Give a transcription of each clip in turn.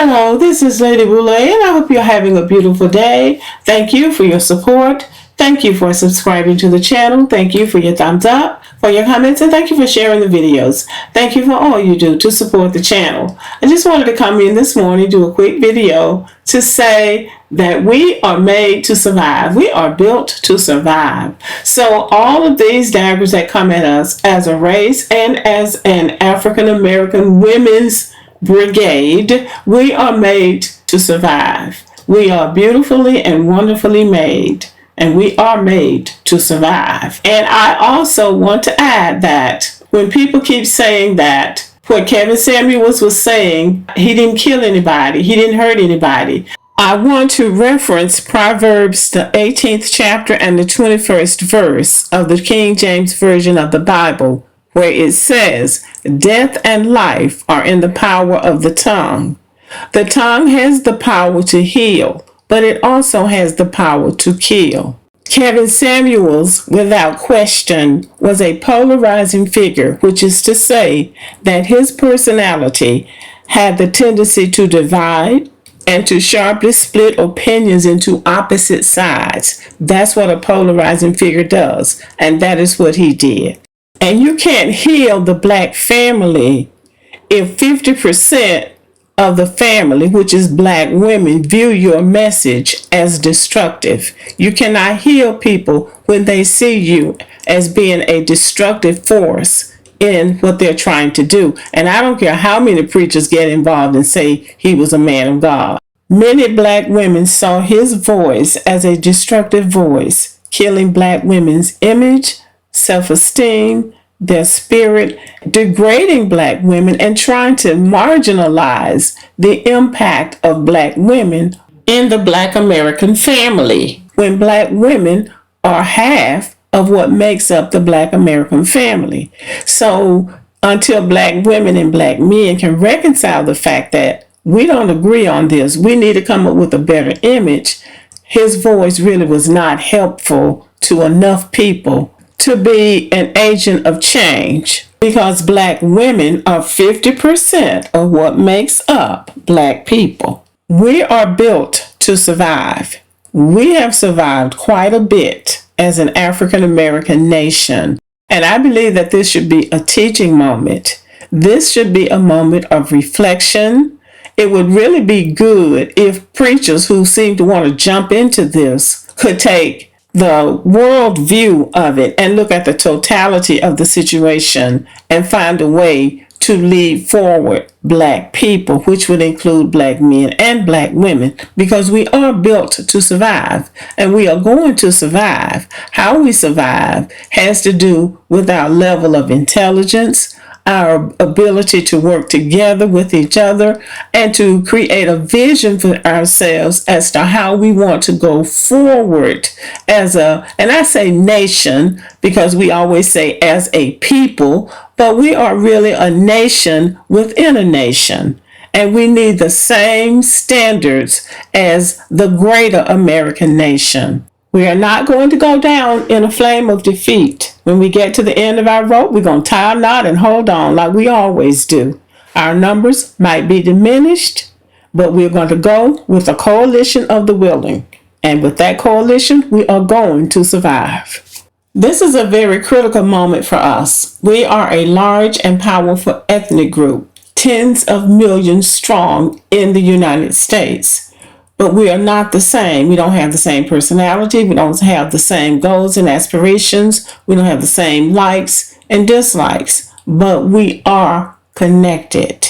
Hello, this is Lady Boulay, and I hope you're having a beautiful day. Thank you for your support. Thank you for subscribing to the channel. Thank you for your thumbs up, for your comments, and thank you for sharing the videos. Thank you for all you do to support the channel. I just wanted to come in this morning, do a quick video to say that we are made to survive. We are built to survive. So all of these daggers that come at us as a race and as an African American women's brigade, we are made to survive. We are beautifully and wonderfully made, and we are made to survive. And I also want to add that when people keep saying that what Kevin Samuels was saying, he didn't kill anybody, he didn't hurt anybody, I want to reference Proverbs, the 18th chapter and the 21st verse of the King James Version of the Bible, where it says, "Death and life are in the power of the tongue." The tongue has the power to heal, but it also has the power to kill. Kevin Samuels, without question, was a polarizing figure, which is to say that his personality had the tendency to divide and to sharply split opinions into opposite sides. That's what a polarizing figure does, and that is what he did. And you can't heal the black family if 50% of the family, which is black women, view your message as destructive. You cannot heal people when they see you as being a destructive force in what they're trying to do. And I don't care how many preachers get involved and say he was a man of God. Many black women saw his voice as a destructive voice, killing black women's image, self-esteem, their spirit, degrading black women, and trying to marginalize the impact of black women in the black American family, when black women are half of what makes up the black American family. So until black women and black men can reconcile the fact that we don't agree on this, we need to come up with a better image, his voice really was not helpful to enough people to be an agent of change, because black women are 50% of what makes up black people. We are built to survive. We have survived quite a bit as an African American nation, and I believe that this should be a teaching moment. This should be a moment of reflection. It would really be good if preachers who seem to want to jump into this could take the world view of it and look at the totality of the situation and find a way to lead forward black people, which would include black men and black women, because we are built to survive and we are going to survive. How we survive has to do with our level of intelligence, our ability to work together with each other, and to create a vision for ourselves as to how we want to go forward as and I say nation because we always say as a people, but we are really a nation within a nation. And we need the same standards as the greater American nation. We are not going to go down in a flame of defeat. When we get to the end of our rope, we're going to tie a knot and hold on like we always do. Our numbers might be diminished, but we're going to go with a coalition of the willing. And with that coalition, we are going to survive. This is a very critical moment for us. We are a large and powerful ethnic group, tens of millions strong in the United States. But we are not the same. We don't have the same personality. We don't have the same goals and aspirations. We don't have the same likes and dislikes. But we are connected.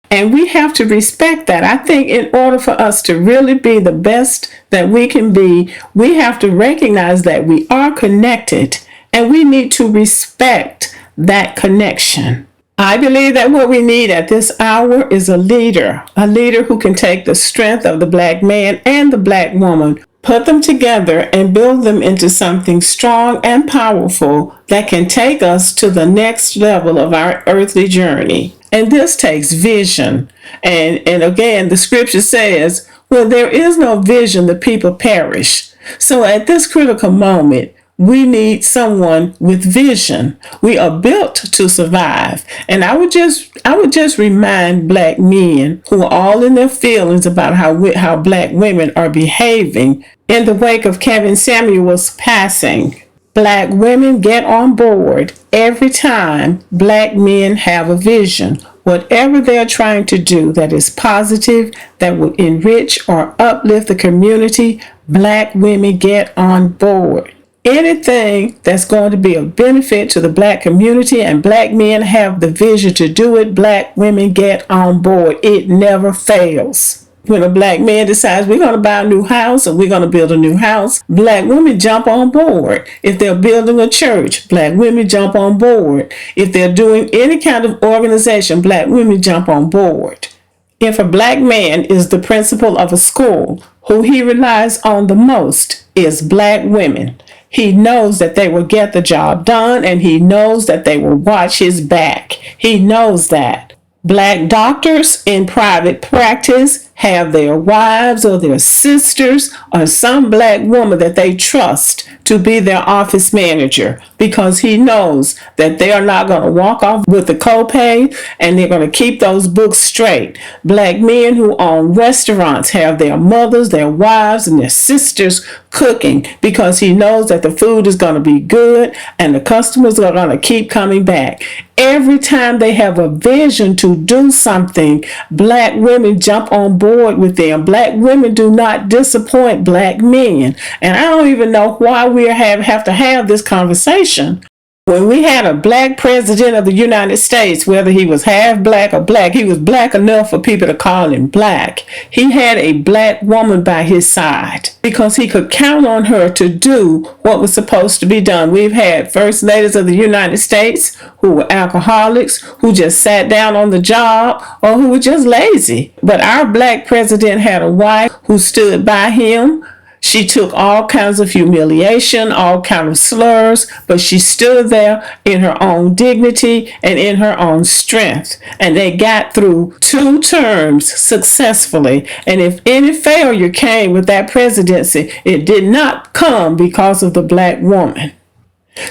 And we have to respect that. I think in order for us to really be the best that we can be, we have to recognize that we are connected and we need to respect that connection. I believe that what we need at this hour is a leader who can take the strength of the black man and the black woman, put them together and build them into something strong and powerful that can take us to the next level of our earthly journey. And this takes vision. And again, the scripture says, where there is no vision, the people perish. So at this critical moment, We need someone with vision. We are built to survive. And I would just remind black men who are all in their feelings about how black women are behaving in the wake of Kevin Samuel's passing. Black women get on board every time black men have a vision. Whatever they're trying to do that is positive, that will enrich or uplift the community, black women get on board. Anything that's going to be of benefit to the black community and black men have the vision to do it, black women get on board. It never fails. When a black man decides we're going to buy a new house or we're going to build a new house, black women jump on board. If they're building a church, black women jump on board. If they're doing any kind of organization, black women jump on board. If a black man is the principal of a school, who he relies on the most is black women. He knows that they will get the job done, and he knows that they will watch his back. He knows that. Black doctors in private practice have their wives or their sisters or some black woman that they trust to be their office manager, because he knows that they are not going to walk off with the copay and they're going to keep those books straight. Black men who own restaurants have their mothers, their wives, and their sisters cooking, because he knows that the food is going to be good and the customers are going to keep coming back. Every time they have a vision to do something, black women jump on board with them. Black women do not disappoint black men. And I don't even know why we have to have this conversation. When we had a black president of the United States, whether he was half black or black, he was black enough for people to call him black. He had a black woman by his side because he could count on her to do what was supposed to be done. We've had first ladies of the United States who were alcoholics, who just sat down on the job, or who were just lazy. But our black president had a wife who stood by him. She took all kinds of humiliation, all kinds of slurs, but she stood there in her own dignity and in her own strength. And they got through 2 terms successfully. And if any failure came with that presidency, it did not come because of the black woman.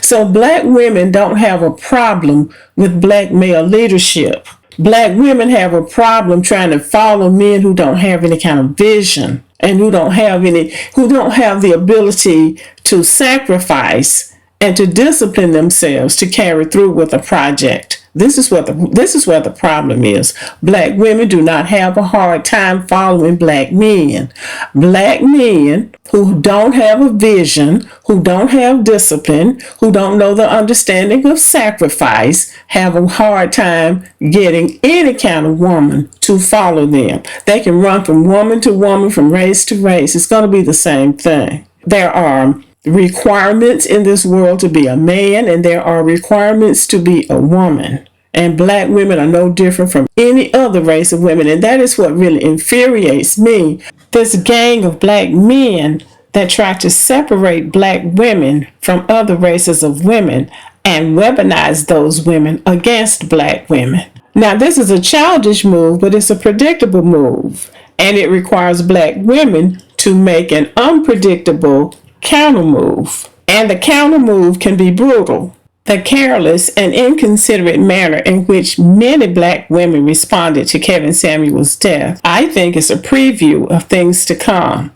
So black women don't have a problem with black male leadership. Black women have a problem trying to follow men who don't have any kind of vision and who don't have the ability to sacrifice and to discipline themselves to carry through with a project. This is where the problem is. Black women do not have a hard time following black men. Black men who don't have a vision, who don't have discipline, who don't know the understanding of sacrifice, have a hard time getting any kind of woman to follow them. They can run from woman to woman, from race to race. It's going to be the same thing. There are requirements in this world to be a man, and there are requirements to be a woman. And black women are no different from any other race of women. And that is what really infuriates me. This gang of black men that try to separate black women from other races of women and weaponize those women against black women. Now, this is a childish move, but it's a predictable move. And it requires black women to make an unpredictable counter move. And the counter move can be brutal. The careless and inconsiderate manner in which many black women responded to Kevin Samuel's death, I think, is a preview of things to come.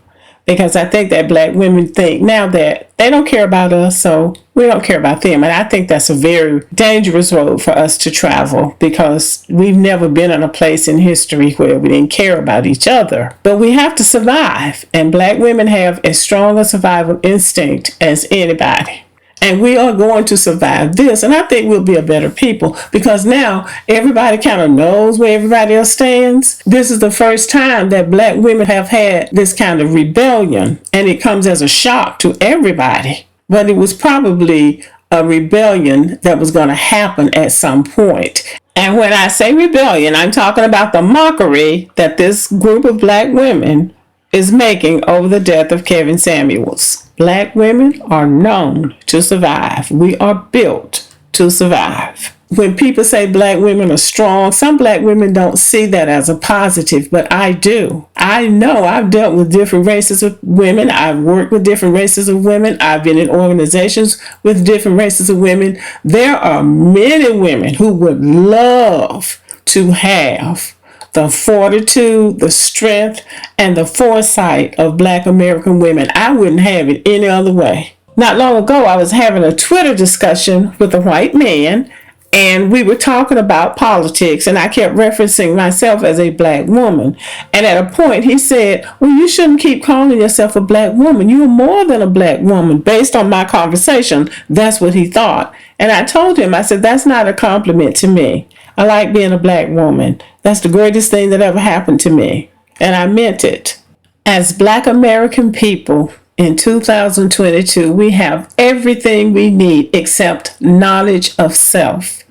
Because I think that black women think now that they don't care about us, so we don't care about them. And I think that's a very dangerous road for us to travel, because we've never been in a place in history where we didn't care about each other. But we have to survive, and black women have as strong a survival instinct as anybody. And we are going to survive this. And I think we'll be a better people, because now everybody kind of knows where everybody else stands. This is the first time that black women have had this kind of rebellion, and it comes as a shock to everybody. But it was probably a rebellion that was going to happen at some point. And when I say rebellion, I'm talking about the mockery that this group of black women is making over the death of Kevin Samuels. Black women are known to survive. We are built to survive. when people say black women are strong, some black women don't see that as a positive, but I do. I know I've dealt with different races of women. I've worked with different races of women. I've been in organizations with different races of women. There are many women who would love to have the fortitude, the strength, and the foresight of black American women. I wouldn't have it any other way. Not long ago, I was having a Twitter discussion with a white man, and we were talking about politics, and I kept referencing myself as a black woman. And at a point, he said, well, you shouldn't keep calling yourself a black woman. You are more than a black woman. Based on my conversation, that's what he thought. And I told him, I said, that's not a compliment to me. I like being a black woman. That's the greatest thing that ever happened to me. And I meant it. As black American people, in 2022, we have everything we need except knowledge of self.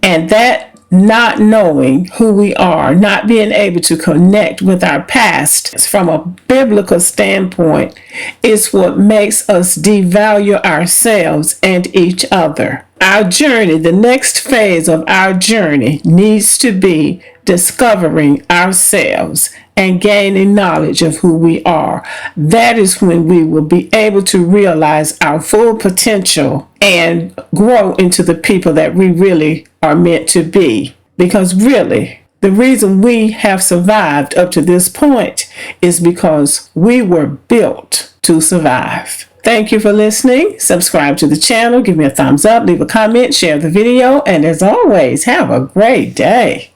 And that not knowing who we are, not being able to connect with our past from a biblical standpoint, is what makes us devalue ourselves and each other. Our journey, the next phase of our journey, needs to be discovering ourselves and gaining knowledge of who we are. That is when we will be able to realize our full potential and grow into the people that we really are meant to be. Because really, the reason we have survived up to this point is because we were built to survive. Thank you for listening. Subscribe to the channel, give me a thumbs up, leave a comment, share the video, and as always, have a great day.